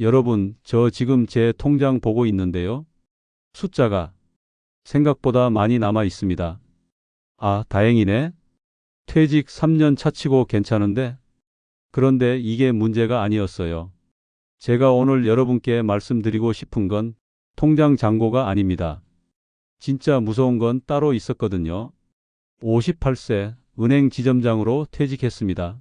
여러분, 저 지금 제 통장 보고 있는데요. 숫자가 생각보다 많이 남아 있습니다. 아, 다행이네. 퇴직 3년 차치고 괜찮은데? 그런데 이게 문제가 아니었어요. 제가 오늘 여러분께 말씀드리고 싶은 건 통장 잔고가 아닙니다. 진짜 무서운 건 따로 있었거든요. 58세 은행 지점장으로 퇴직했습니다.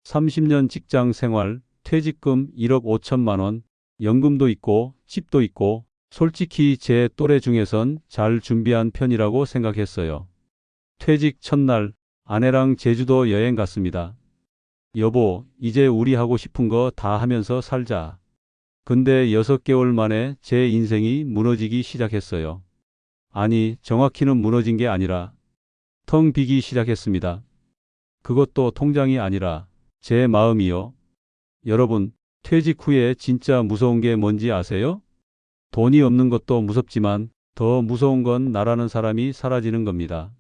30년 직장 생활, 퇴직금 1억 5천만 원, 연금도 있고 집도 있고 솔직히 제 또래 중에선 잘 준비한 편이라고 생각했어요. 퇴직 첫날 아내랑 제주도 여행 갔습니다. 여보, 이제 우리 하고 싶은 거 다 하면서 살자. 근데 6개월 만에 제 인생이 무너지기 시작했어요. 아니, 정확히는 무너진 게 아니라 텅 비기 시작했습니다. 그것도 통장이 아니라 제 마음이요. 여러분, 퇴직 후에 진짜 무서운 게 뭔지 아세요? 돈이 없는 것도 무섭지만 더 무서운 건 나라는 사람이 사라지는 겁니다.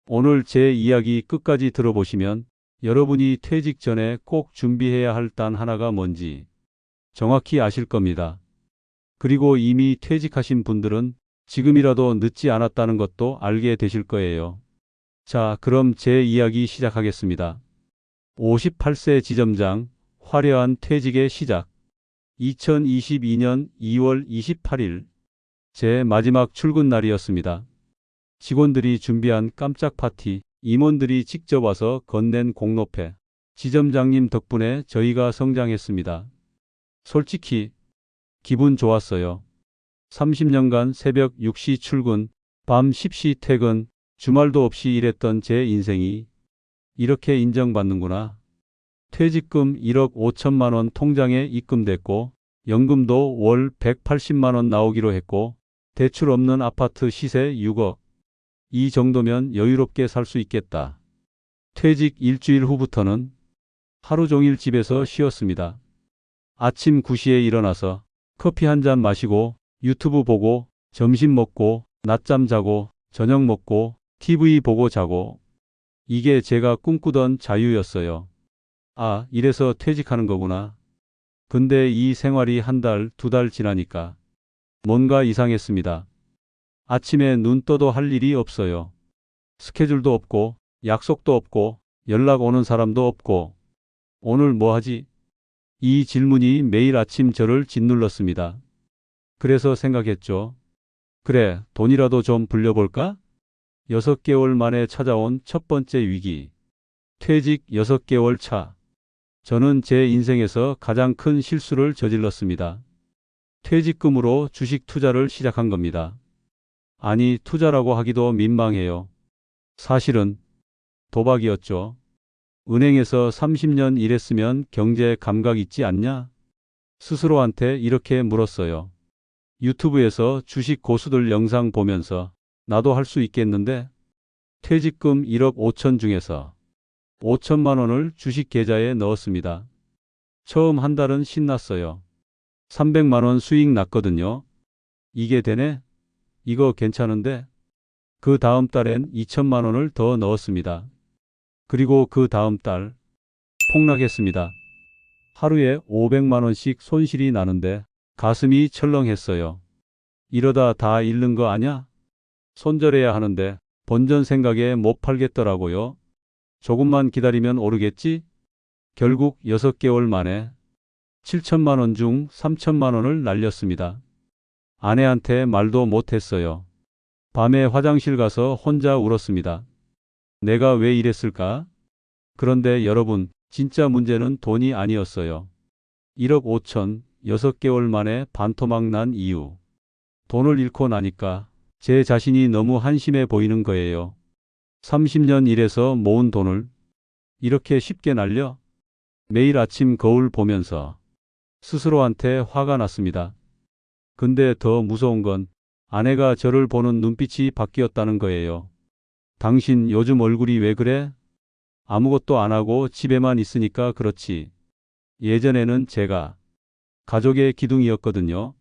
오늘 제 이야기 끝까지 들어보시면 여러분이 퇴직 전에 꼭 준비해야 할 단 하나가 뭔지 정확히 아실 겁니다. 그리고 이미 퇴직하신 분들은 지금이라도 늦지 않았다는 것도 알게 되실 거예요. 자, 그럼 제 이야기 시작하겠습니다. 58세 지점장, 화려한 퇴직의 시작. 2022년 2월 28일, 제 마지막 출근 날이었습니다. 직원들이 준비한 깜짝 파티, 임원들이 직접 와서 건넨 공로패. 지점장님 덕분에 저희가 성장했습니다. 솔직히 기분 좋았어요. 30년간 새벽 6시 출근, 밤 10시 퇴근, 주말도 없이 일했던 제 인생이 이렇게 인정받는구나. 퇴직금 1억 5천만 원 통장에 입금됐고, 연금도 월 180만 원 나오기로 했고, 대출 없는 아파트 시세 6억. 이 정도면 여유롭게 살 수 있겠다. 퇴직 일주일 후부터는 하루 종일 집에서 쉬었습니다. 아침 9시에 일어나서 커피 한 잔 마시고 유튜브 보고 점심 먹고 낮잠 자고 저녁 먹고 TV 보고 자고. 이게 제가 꿈꾸던 자유였어요. 아, 이래서 퇴직하는 거구나. 근데 이 생활이 한 달, 2달 지나니까 뭔가 이상했습니다. 아침에 눈 떠도 할 일이 없어요. 스케줄도 없고 약속도 없고 연락 오는 사람도 없고 오늘 뭐 하지? 이 질문이 매일 아침 저를 짓눌렀습니다. 그래서 생각했죠. 그래, 돈이라도 좀 불려볼까? 6개월 만에 찾아온 첫 번째 위기. 퇴직 6개월 차. 저는 제 인생에서 가장 큰 실수를 저질렀습니다. 퇴직금으로 주식 투자를 시작한 겁니다. 아니, 투자라고 하기도 민망해요. 사실은 도박이었죠. 은행에서 30년 일했으면 경제 감각 있지 않냐? 스스로한테 이렇게 물었어요. 유튜브에서 주식 고수들 영상 보면서 나도 할 수 있겠는데? 퇴직금 1억 5천 중에서 5천만 원을 주식 계좌에 넣었습니다. 처음 한 달은 신났어요. 300만 원 수익 났거든요. 이게 되네? 이거 괜찮은데? 그 다음 달엔 2천만 원을 더 넣었습니다. 그리고 그 다음 달 폭락했습니다. 하루에 500만 원씩 손실이 나는데 가슴이 철렁했어요. 이러다 다 잃는 거 아냐? 손절해야 하는데 본전 생각에 못 팔겠더라고요. 조금만 기다리면 오르겠지? 결국 6개월 만에 7천만 원 중 3천만 원을 날렸습니다. 아내한테 말도 못했어요. 밤에 화장실 가서 혼자 울었습니다. 내가 왜 이랬을까? 그런데 여러분, 진짜 문제는 돈이 아니었어요. 1억 5천, 6개월 만에 반토막 난 이유. 돈을 잃고 나니까 제 자신이 너무 한심해 보이는 거예요. 30년 일해서 모은 돈을 이렇게 쉽게 날려? 매일 아침 거울 보면서 스스로한테 화가 났습니다. 근데 더 무서운 건 아내가 저를 보는 눈빛이 바뀌었다는 거예요. 당신 요즘 얼굴이 왜 그래? 아무것도 안 하고 집에만 있으니까 그렇지. 예전에는 제가 가족의 기둥이었거든요.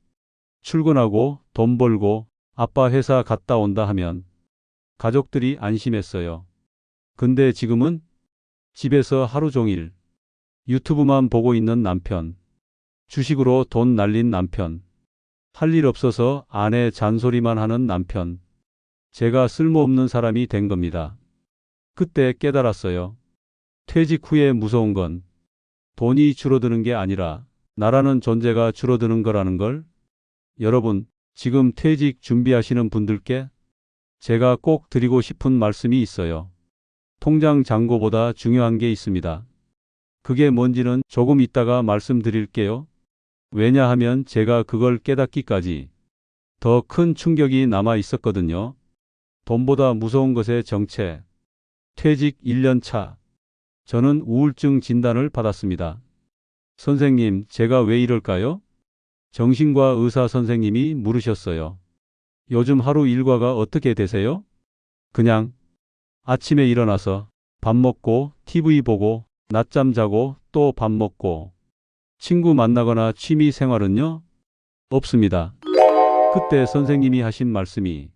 출근하고 돈 벌고 아빠 회사 갔다 온다 하면 가족들이 안심했어요. 근데 지금은 집에서 하루 종일 유튜브만 보고 있는 남편, 주식으로 돈 날린 남편. 할 일 없어서 아내 잔소리만 하는 남편. 제가 쓸모없는 사람이 된 겁니다. 그때 깨달았어요. 퇴직 후에 무서운 건 돈이 줄어드는 게 아니라 나라는 존재가 줄어드는 거라는 걸. 여러분, 지금 퇴직 준비하시는 분들께 제가 꼭 드리고 싶은 말씀이 있어요. 통장 잔고보다 중요한 게 있습니다. 그게 뭔지는 조금 이따가 말씀드릴게요. 왜냐하면 제가 그걸 깨닫기까지 더 큰 충격이 남아 있었거든요. 돈보다 무서운 것의 정체. 퇴직 1년 차. 저는 우울증 진단을 받았습니다. 선생님, 제가 왜 이럴까요? 정신과 의사 선생님이 물으셨어요. 요즘 하루 일과가 어떻게 되세요? 그냥 아침에 일어나서 밥 먹고 TV 보고 낮잠 자고 또 밥 먹고 친구 만나거나 취미 생활은요? 없습니다. 그때 선생님이 하신 말씀이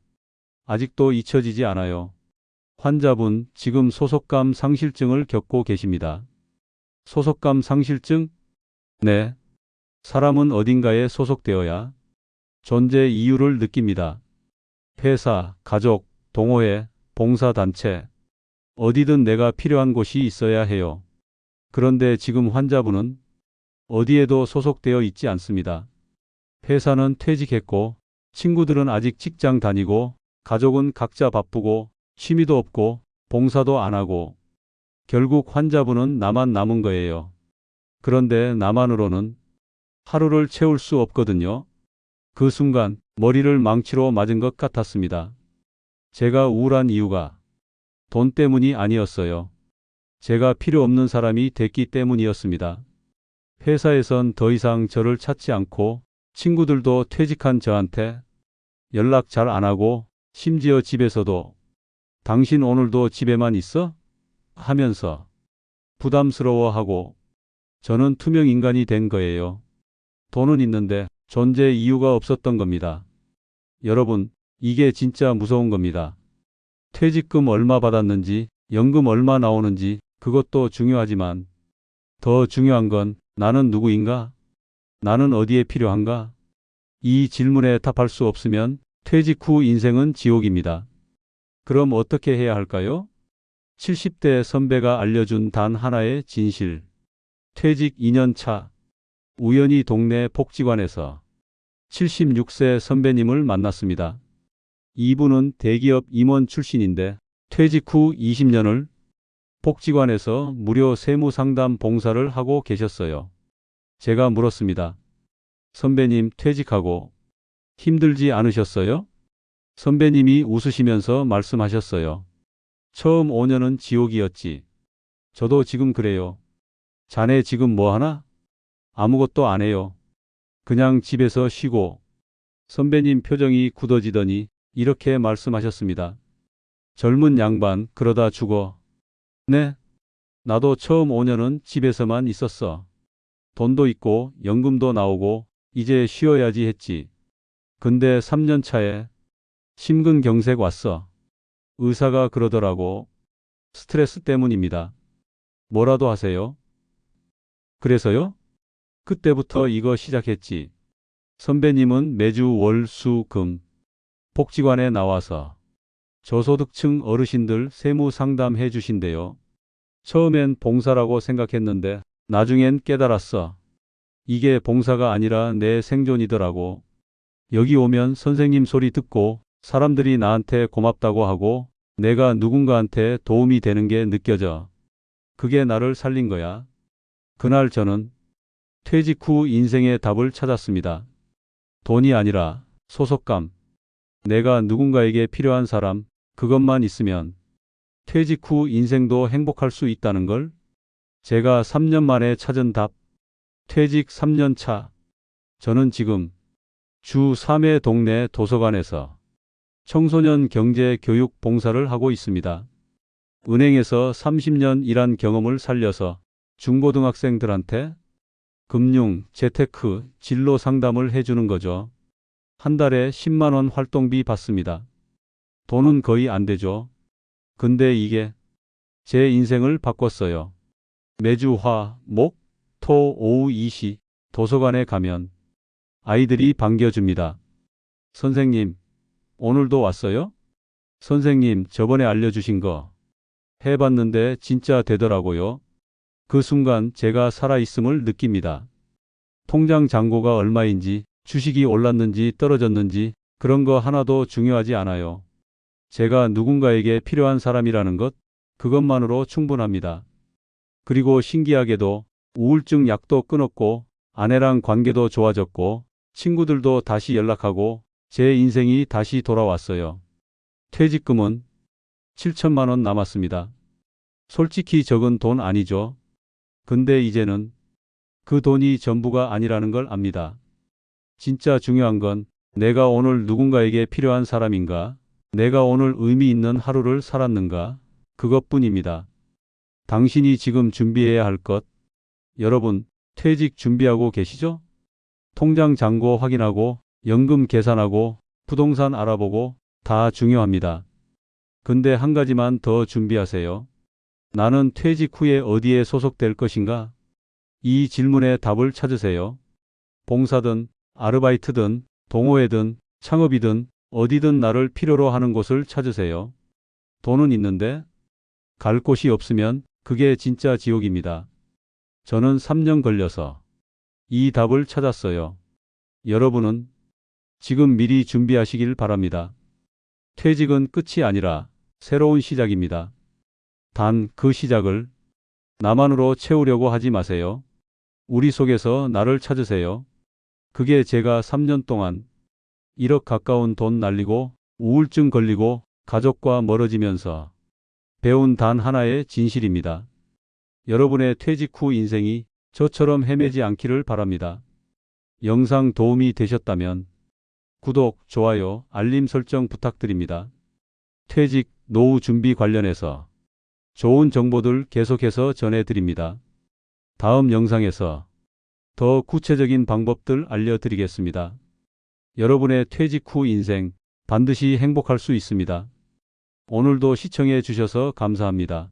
아직도 잊혀지지 않아요. 환자분, 지금 소속감 상실증을 겪고 계십니다. 소속감 상실증? 네. 사람은 어딘가에 소속되어야 존재 이유를 느낍니다. 회사, 가족, 동호회, 봉사단체, 어디든 내가 필요한 곳이 있어야 해요. 그런데 지금 환자분은 어디에도 소속되어 있지 않습니다. 회사는 퇴직했고, 친구들은 아직 직장 다니고, 가족은 각자 바쁘고, 취미도 없고, 봉사도 안 하고, 결국 환자분은 나만 남은 거예요. 그런데 나만으로는 하루를 채울 수 없거든요. 그 순간 머리를 망치로 맞은 것 같았습니다. 제가 우울한 이유가 돈 때문이 아니었어요. 제가 필요 없는 사람이 됐기 때문이었습니다. 회사에선 더 이상 저를 찾지 않고 친구들도 퇴직한 저한테 연락 잘 안 하고 심지어 집에서도 당신 오늘도 집에만 있어? 하면서 부담스러워하고 저는 투명 인간이 된 거예요. 돈은 있는데 존재 이유가 없었던 겁니다. 여러분, 이게 진짜 무서운 겁니다. 퇴직금 얼마 받았는지, 연금 얼마 나오는지 그것도 중요하지만 더 중요한 건 나는 누구인가? 나는 어디에 필요한가? 이 질문에 답할 수 없으면 퇴직 후 인생은 지옥입니다. 그럼 어떻게 해야 할까요? 70대 선배가 알려준 단 하나의 진실. 퇴직 2년 차. 우연히 동네 복지관에서 76세 선배님을 만났습니다. 이분은 대기업 임원 출신인데 퇴직 후 20년을 복지관에서 무료 세무상담 봉사를 하고 계셨어요. 제가 물었습니다. 선배님, 퇴직하고 힘들지 않으셨어요? 선배님이 웃으시면서 말씀하셨어요. 처음 5년은 지옥이었지. 저도 지금 그래요. 자네 지금 뭐 하나? 아무것도 안 해요. 그냥 집에서 쉬고. 선배님 표정이 굳어지더니 이렇게 말씀하셨습니다. 젊은 양반, 그러다 죽어. 네? 나도 처음 5년은 집에서만 있었어. 돈도 있고 연금도 나오고 이제 쉬어야지 했지. 근데 3년 차에 심근경색 왔어. 의사가 그러더라고. 스트레스 때문입니다. 뭐라도 하세요. 그래서요? 그때부터 이거 시작했지. 선배님은 매주 월, 수, 금 복지관에 나와서 저소득층 어르신들 세무 상담해 주신대요. 처음엔 봉사라고 생각했는데 나중엔 깨달았어. 이게 봉사가 아니라 내 생존이더라고. 여기 오면 선생님 소리 듣고 사람들이 나한테 고맙다고 하고 내가 누군가한테 도움이 되는 게 느껴져. 그게 나를 살린 거야. 그날 저는 퇴직 후 인생의 답을 찾았습니다. 돈이 아니라 소속감. 내가 누군가에게 필요한 사람, 그것만 있으면 퇴직 후 인생도 행복할 수 있다는 걸. 제가 3년 만에 찾은 답. 퇴직 3년 차. 저는 지금 주 3회 동네 도서관에서 청소년 경제 교육 봉사를 하고 있습니다. 은행에서 30년 일한 경험을 살려서 중고등학생들한테 금융, 재테크, 진로 상담을 해주는 거죠. 한 달에 10만 원 활동비 받습니다. 돈은 거의 안 되죠. 근데 이게 제 인생을 바꿨어요. 매주 화, 목, 토 오후 2시 도서관에 가면 아이들이 반겨줍니다. 선생님, 오늘도 왔어요? 선생님, 저번에 알려주신 거 해봤는데 진짜 되더라고요. 그 순간 제가 살아있음을 느낍니다. 통장 잔고가 얼마인지, 주식이 올랐는지 떨어졌는지 그런 거 하나도 중요하지 않아요. 제가 누군가에게 필요한 사람이라는 것, 그것만으로 충분합니다. 그리고 신기하게도 우울증 약도 끊었고, 아내랑 관계도 좋아졌고, 친구들도 다시 연락하고, 제 인생이 다시 돌아왔어요. 퇴직금은 7천만 원 남았습니다. 솔직히 적은 돈 아니죠? 근데 이제는 그 돈이 전부가 아니라는 걸 압니다. 진짜 중요한 건 내가 오늘 누군가에게 필요한 사람인가? 내가 오늘 의미 있는 하루를 살았는가? 그것뿐입니다. 당신이 지금 준비해야 할 것, 여러분, 퇴직 준비하고 계시죠? 통장 잔고 확인하고, 연금 계산하고, 부동산 알아보고, 다 중요합니다. 근데 한 가지만 더 준비하세요. 나는 퇴직 후에 어디에 소속될 것인가? 이 질문에 답을 찾으세요. 봉사든, 아르바이트든, 동호회든, 창업이든, 어디든 나를 필요로 하는 곳을 찾으세요. 돈은 있는데, 갈 곳이 없으면 그게 진짜 지옥입니다. 저는 3년 걸려서 이 답을 찾았어요. 여러분은 지금 미리 준비하시길 바랍니다. 퇴직은 끝이 아니라 새로운 시작입니다. 단 그 시작을 나만으로 채우려고 하지 마세요. 우리 속에서 나를 찾으세요. 그게 제가 3년 동안 1억 가까운 돈 날리고 우울증 걸리고 가족과 멀어지면서 배운 단 하나의 진실입니다. 여러분의 퇴직 후 인생이 저처럼 헤매지 않기를 바랍니다. 영상 도움이 되셨다면 구독, 좋아요, 알림 설정 부탁드립니다. 퇴직, 노후 준비 관련해서 좋은 정보들 계속해서 전해드립니다. 다음 영상에서 더 구체적인 방법들 알려드리겠습니다. 여러분의 퇴직 후 인생 반드시 행복할 수 있습니다. 오늘도 시청해 주셔서 감사합니다.